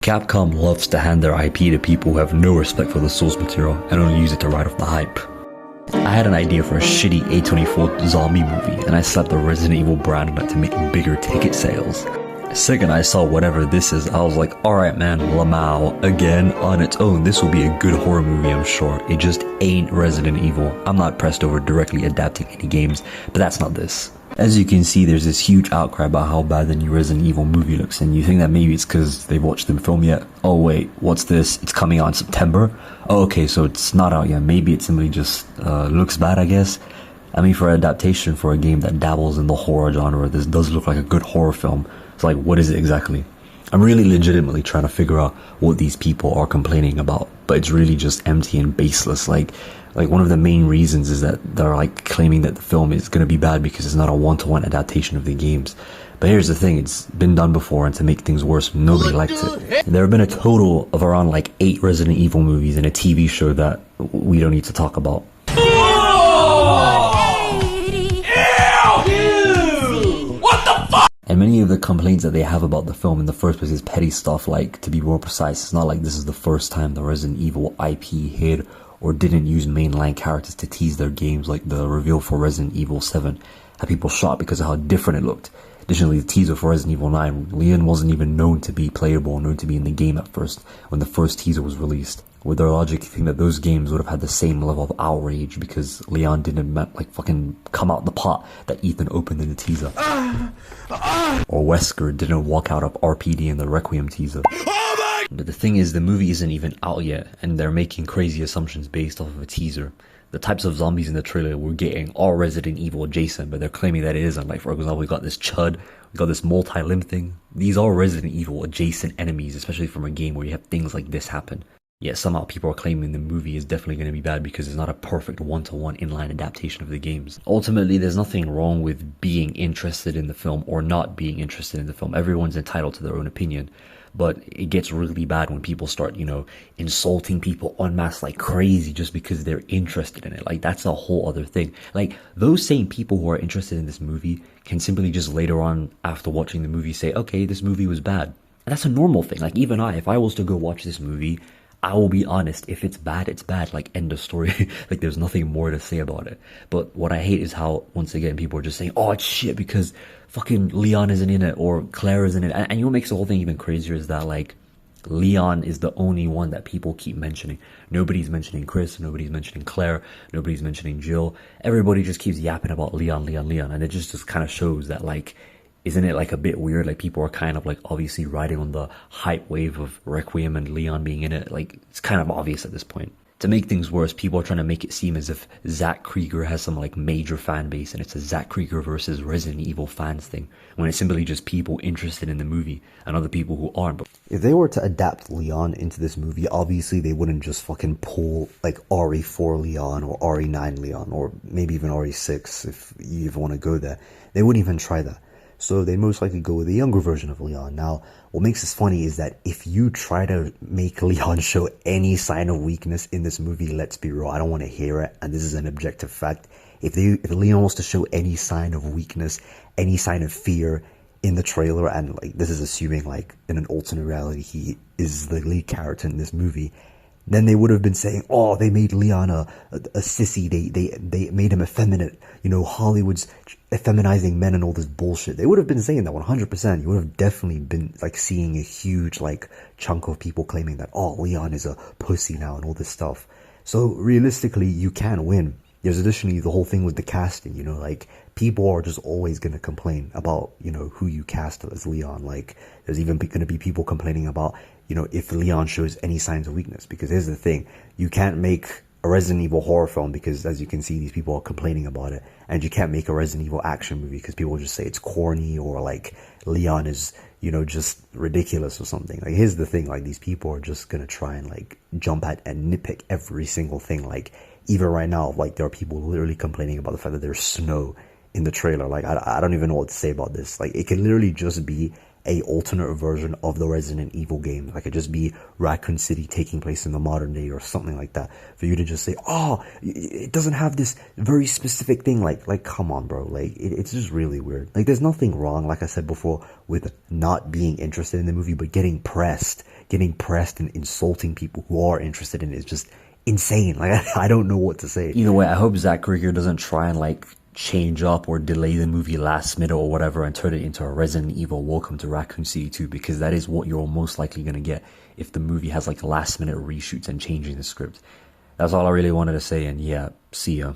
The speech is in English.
Capcom loves to hand their IP to people who have no respect for the source material and only use it to ride off the hype. I had an idea for a shitty A24 zombie movie, and I slapped the Resident Evil brand on it to make bigger ticket sales. Second I saw whatever this is, I was like, alright man, Lamau, again, on its own, this will be a good horror movie I'm sure. It just ain't Resident Evil. I'm not pressed over directly adapting any games, but that's not this. As you can see, there's this huge outcry about how bad the new Resident Evil movie looks, and you think that maybe it's because they've watched the film yet. Oh wait, what's this? It's coming out in September? Oh okay, so it's not out yet. Maybe it simply just looks bad, I guess. I mean, for an adaptation for a game that dabbles in the horror genre, this does look like a good horror film. So like, what is it exactly? I'm really legitimately trying to figure out what these people are complaining about, but it's really just empty and baseless. Like one of the main reasons is that they're like claiming that the film is going to be bad because it's not a one-to-one adaptation of the games. But here's the thing, it's been done before, and to make things worse, nobody liked it. There have been a total of around like 8 Resident Evil movies and a TV show that we don't need to talk about. And many of the complaints that they have about the film in the first place is petty stuff, like, to be more precise, it's not like this is the first time the Resident Evil IP hid or didn't use mainline characters to tease their games, like the reveal for Resident Evil 7 had people shocked because of how different it looked. Additionally, the teaser for Resident Evil 9, Leon wasn't even known to be playable or known to be in the game at first when the first teaser was released. With their logic, you think that those games would have had the same level of outrage because Leon didn't like fucking come out the pot that Ethan opened in the teaser. Or Wesker didn't walk out of RPD in the Requiem teaser. But the thing is, the movie isn't even out yet, and they're making crazy assumptions based off of a teaser. The types of zombies in the trailer we're getting are Resident Evil adjacent, but they're claiming that it isn't. Like, for example, we got this Chud, we got this multi-limb thing. These are Resident Evil adjacent enemies, especially from a game where you have things like this happen. Yet somehow people are claiming the movie is definitely going to be bad because it's not a perfect one-to-one inline adaptation of the games. Ultimately, there's nothing wrong with being interested in the film or not being interested in the film. Everyone's entitled to their own opinion. But it gets really bad when people start, insulting people en masse like crazy just because they're interested in it. Like, that's a whole other thing. Like, those same people who are interested in this movie can simply just later on, after watching the movie, say, okay, this movie was bad. And that's a normal thing. Like, even if I was to go watch this movie, I will be honest, if it's bad, it's bad, like, end of story. Like, there's nothing more to say about it. But what I hate is how, once again, people are just saying, oh, it's shit because fucking Leon isn't in it, or Claire isn't in it. And you know what makes the whole thing even crazier is that, like, Leon is the only one that people keep mentioning. Nobody's mentioning Chris, nobody's mentioning Claire, nobody's mentioning Jill. Everybody just keeps yapping about Leon. And it just kind of shows that, like, isn't it like a bit weird? Like, people are kind of like obviously riding on the hype wave of Requiem and Leon being in it. Like, it's kind of obvious at this point. To make things worse, people are trying to make it seem as if Zack Krieger has some like major fan base and it's a Zack Krieger versus Resident Evil fans thing, when it's simply just people interested in the movie and other people who aren't. But if they were to adapt Leon into this movie, obviously they wouldn't just fucking pull like RE4 Leon or RE9 Leon or maybe even RE6 if you even want to go there. They wouldn't even try that. So they most likely go with a younger version of Leon. Now, what makes this funny is that if you try to make Leon show any sign of weakness in this movie, let's be real, I don't want to hear it, and this is an objective fact. If Leon wants to show any sign of weakness, any sign of fear in the trailer, and like this is assuming like in an alternate reality he is the lead character in this movie, then they would have been saying, oh, they made Leon a sissy, they made him effeminate, Hollywood's effeminizing men and all this bullshit. They would have been saying that 100%. You would have definitely been like seeing a huge like chunk of people claiming that, oh, Leon is a pussy now and all this stuff. So realistically, you can win. There's additionally the whole thing with the casting, like people are just always going to complain about, who you cast as Leon. Like there's even going to be people complaining about, if Leon shows any signs of weakness, because here's the thing, you can't make a Resident Evil horror film because, as you can see, these people are complaining about it, and you can't make a Resident Evil action movie because people just say it's corny or like Leon is, just ridiculous or something. Like, here's the thing, like these people are just gonna try and like jump at and nitpick every single thing. Like even right now, like there are people literally complaining about the fact that there's snow in the trailer. Like I don't even know what to say about this. Like it can literally just be a alternate version of the Resident Evil game. Like it just be Raccoon City taking place in the modern day or something like that. For you to just say, oh, it doesn't have this very specific thing. Like come on, bro. Like it's just really weird. Like there's nothing wrong, like I said before, with not being interested in the movie, but getting pressed getting pressed and insulting people who are interested in it is just insane. Like, I don't know what to say. Either way, I hope Zach Krieger doesn't try and like change up or delay the movie last minute or whatever and turn it into a Resident Evil Welcome to Raccoon City 2, because that is what you're most likely going to get if the movie has like last minute reshoots and changing the script. That's all I really wanted to say, and yeah, see ya.